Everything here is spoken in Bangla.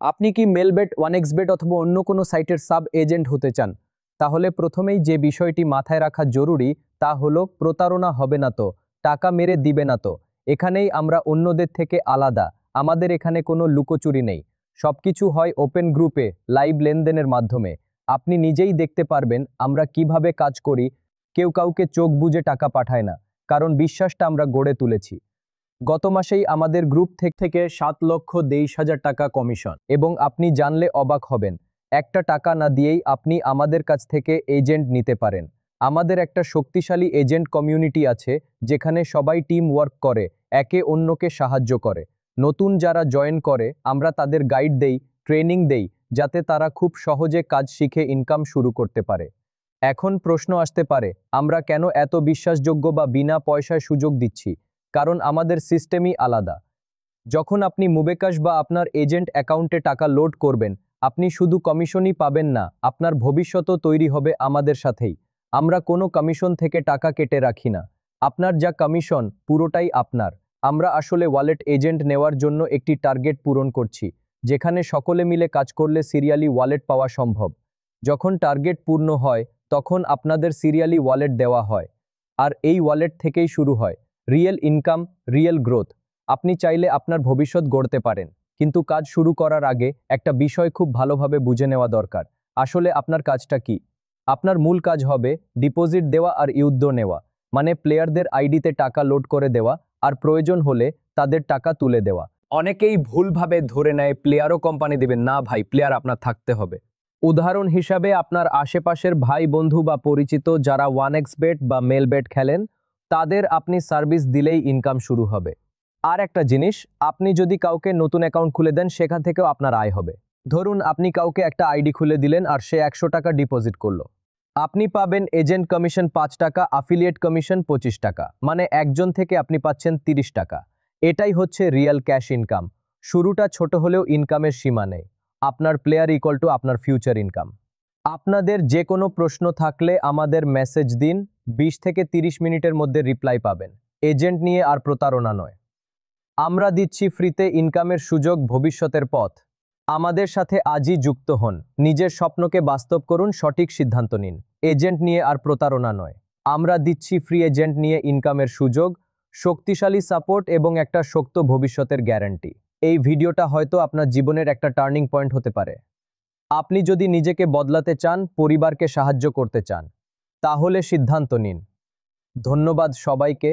আপনি কি মেলবেট, ওয়ানএক্সবেট অথবা অন্য কোনো সাইটের সাব এজেন্ট হতে চান? তাহলে প্রথমেই যে বিষয়টি মাথায় রাখা জরুরি তা হলো প্রতারণা হবে না তো, টাকা মেরে দিবে না তো। এখানেই আমরা অন্যদের থেকে আলাদা। আমাদের এখানে কোনো লুকোচুরি নেই। সবকিছু হয় ওপেন গ্রুপে, লাইভ লেনদেনের মাধ্যমে। আপনি নিজেই দেখতে পারবেন আমরা কিভাবে কাজ করি। কেউ কাউকে চোখ বুজে টাকা পাঠায় না, কারণ বিশ্বাসটা আমরা গড়ে তুলেছি। গত মাসেই আমাদের গ্রুপ থেকে 7,23,000 টাকা কমিশন, এবং আপনি জানলে অবাক হবেন, একটা টাকা না দিয়েই আপনি আমাদের কাছ থেকে এজেন্ট নিতে পারেন। আমাদের একটা শক্তিশালী এজেন্ট কমিউনিটি আছে, যেখানে সবাই টিম ওয়ার্ক করে, একে অন্যকে সাহায্য করে। নতুন যারা জয়েন করে আমরা তাদের গাইড দেই, ট্রেনিং দেই, যাতে তারা খুব সহজে কাজ শিখে ইনকাম শুরু করতে পারে। এখন প্রশ্ন আসতে পারে, আমরা কেন এত বিশ্বাসযোগ্য বা বিনা পয়সায় সুযোগ দিচ্ছি? কারণ আমাদের সিস্টেমই আলাদা। যখন আপনি মুবেকাশ বা আপনার এজেন্ট অ্যাকাউন্টে টাকা লোড করবেন, আপনি শুধু কমিশনই পাবেন না, আপনার ভবিষ্যতও তৈরি হবে আমাদের সাথেই। আমরা কোনো কমিশন থেকে টাকা কেটে রাখি না। আপনার যা কমিশন পুরোটাই আপনার। আমরা আসলে ওয়ালেট এজেন্ট নেওয়ার জন্য একটি টার্গেট পূরণ করছি, যেখানে সকলে মিলে কাজ করলে সিরিয়ালি ওয়ালেট পাওয়া সম্ভব। যখন টার্গেট পূর্ণ হয়, তখন আপনাদের সিরিয়ালি ওয়ালেট দেওয়া হয়। আর এই ওয়ালেট থেকেই শুরু হয় রিয়েল ইনকাম, রিয়েল গ্রোথ। আপনি চাইলে আপনার ভবিষ্যৎ গড়তে পারেন, কিন্তু কাজ শুরু করার আগে একটা বিষয় খুব ভালোভাবে বুঝে নেওয়া দরকার। আসলে আপনার কাজটা কি? আপনার মূল কাজ হবে ডিপোজিট দেওয়া আর ইউদ্দ নেওয়া, মানে প্লেয়ারদের আইডিতে টাকা লোড করে দেওয়া আর প্রয়োজন হলে তাদের টাকা তুলে দেওয়া। অনেকেই ভুলভাবে ধরে নেয় প্লেয়ারও কোম্পানি দেবেন। না ভাই, প্লেয়ার আপনার থাকতে হবে। উদাহরণ হিসাবে আপনার আশেপাশের ভাই বন্ধু বা পরিচিত যারা ওয়ানএক্সবেট বা মেলবেট খেলেন, তাদের আপনি সার্ভিস দিলেই ইনকাম শুরু হবে। আর একটা জিনিস, আপনি যদি কাউকে নতুন অ্যাকাউন্ট খুলে দেন, সেখান থেকেও আপনার আয় হবে। ধরুন আপনি কাউকে একটা আইডি খুলে দিলেন আর সে 100 টাকা ডিপোজিট করলো। আপনি পাবেন এজেন্ট কমিশন 5 টাকা, অ্যাফিলিয়েট কমিশন 25 টাকা, মানে একজন থেকে আপনি পাচ্ছেন 30 টাকা। এটাই হচ্ছে রিয়েল ক্যাশ ইনকাম। শুরুটা ছোট হলেও ইনকামের সীমা নেই। আপনার প্লেয়ার ইকুয়াল টু আপনার ফিউচার ইনকাম। আপনাদের যে কোনো প্রশ্ন থাকলে আমাদের মেসেজ দিন, 20 থেকে 30 মিনিটের মধ্যে রিপ্লাই পাবেন। এজেন্ট নিয়ে আর প্রতারণা নয়। আমরা দিচ্ছি ফ্রিতে ইনকামের সুযোগ, ভবিষ্যতের পথ। আমাদের সাথে আজই যুক্ত হন, নিজের স্বপ্নকে বাস্তব করুন, সঠিক সিদ্ধান্ত নিন। এজেন্ট নিয়ে আর প্রতারণা নয়। আমরা দিচ্ছি ফ্রি এজেন্ট নিয়ে ইনকামের সুযোগ, শক্তিশালী সাপোর্ট এবং একটা শক্ত ভবিষ্যতের গ্যারান্টি। এই ভিডিওটা হয়তো আপনার জীবনের একটা টার্নিং পয়েন্ট হতে পারে। আপনি যদি নিজেকে বদলাতে চান, পরিবারকে সাহায্য করতে চান, তাহলে সিদ্ধান্ত নিন। ধন্যবাদ সবাইকে।